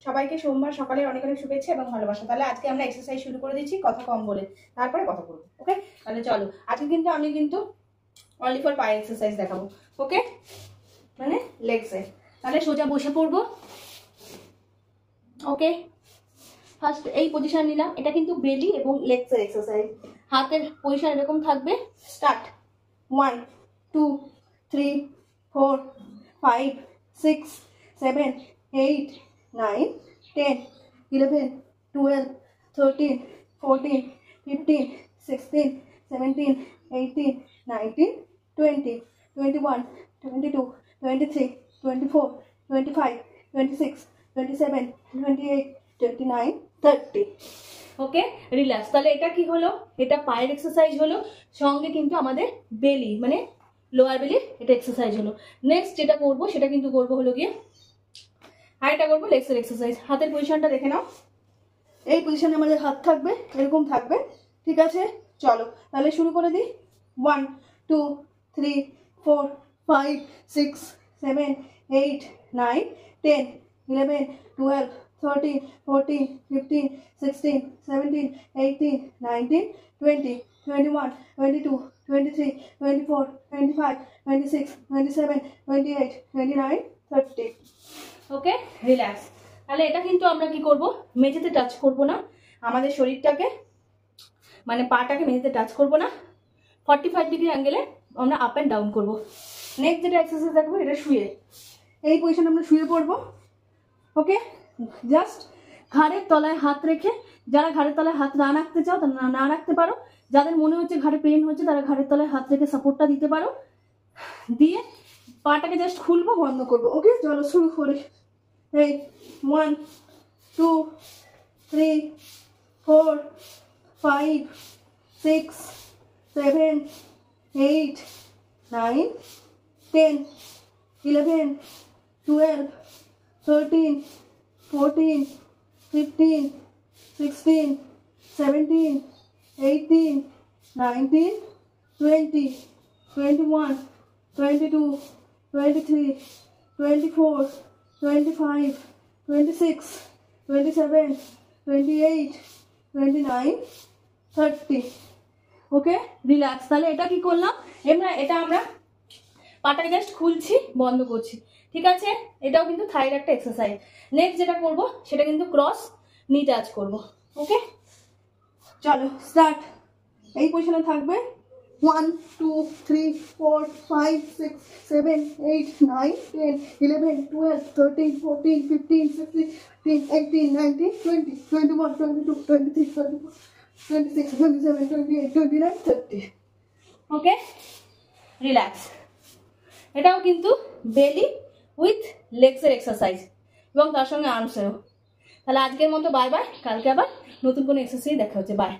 সবাইকে সোমবার সকালের অনেক অনেক শুভেচ্ছা এবং ভালোবাসা। তাহলে আজকে আমরা এক্সারসাইজ শুরু করে দিচ্ছি কথা কম বলে, তারপরে কথা বলবো। ওকে, তাহলে চলো আজকে কিন্তু আমি অনলি ফর পায়ের এক্সারসাইজ দেখাবো। ওকে, মানে লেগসে। তাহলে সোজা বসে পড়বো। ওকে, ফার্স্ট এই পজিশন নিলাম। এটা কিন্তু বেলি এবং লেগসের এক্সারসাইজ। হাতের পজিশন এরকম থাকবে। স্টার্ট। 1 2 3 4 5 6 7 8 9 10 11 12 13 14 15 16 17 18 19 20 21 22 23 24 25 26 27 28 29 30। ওকে, রিল্যাক্স। তাহলে এটা কি হলো? এটা পায়ের এক্সারসাইজ হলো, সঙ্গে কিন্তু আমাদের বেলি মানে লোয়ার বেলি এটা এক্সারসাইজ হলো। নেক্সট যেটা করব সেটা কিন্তু করব হলো গিয়ে আরেকটা করবো লেগসের এক্সারসাইজ। হাতের পজিশনটা দেখে নাও। এই পজিশনে আমাদের হাত থাকবে, এরকম থাকবে। ঠিক আছে, চলো তাহলে শুরু করে দিই। 1 2 3 4 5 6 7 8 9 10 11 12 13 14 15 16 17 18 19 20 21 22 23 24 25 26 27 28 29 30। ওকে, রিল্যাক্স। তাহলে এটা কিন্তু আমরা কি করব, মেঝেতে টাচ করব না, আমাদের শরীরটাকে মানে পাটাকে মেঝেতে টাচ করব না। 45 ডিগ্রি অ্যাঙ্গেলে আমরা আপ অ্যান্ড ডাউন করব। নেক্সট যেটা এক্সারসাইজ দেখবো এটা শুয়ে, এই পজিশনে আমরা শুয়ে পড়ব। ওকে, জাস্ট ঘাড়ের তলায় হাত রেখে, যারা ঘাড়ের তলায় হাত না রাখতে চাও তারা না রাখতে পারো। যাদের মনে হচ্ছে ঘাড়ে পেন হচ্ছে তারা ঘাড়ের তলায় হাত রেখে সাপোর্টটা দিতে পারো। দিয়ে পাটাকে জাস্ট খুলবো, বন্ধ করবো। ওকে, চলো শুরু করি। এই 1 2 3 4 5 6 7 8 9 10 11 12 13 14 15 16 17 18 19 20 21 22 23 24 25 26 27 28 29 30। ওকে, রিল্যাক্স। তাহলে এটা কি করলাম, এটা আমরা পাটাকে জাস্ট খুলছি, বন্ধ করছি। ঠিক আছে, এটাও কিন্তু থাইয়ের একটা এক্সারসাইজ। নেক্সট যেটা করব সেটা কিন্তু ক্রস নি টাচ করব। ওকে, চলো স্টার্ট। এই পজিশনে থাকবে। 1 2 3 4 5 6 7 8 9 10 11 12 13 14 15 16 18 19 20 21 22 23 24 26 27 28 29 30। ওকে, রিল্যাক্স। এটাও কিন্তু বেলি উইথ লেগসের এক্সারসাইজ এবং তার সঙ্গে আর্মসেরও। তাহলে আজকের মতো বাই বাই, কালকে আবার নতুন কোনো এক্সারসাইজ দেখা হচ্ছে। বাই।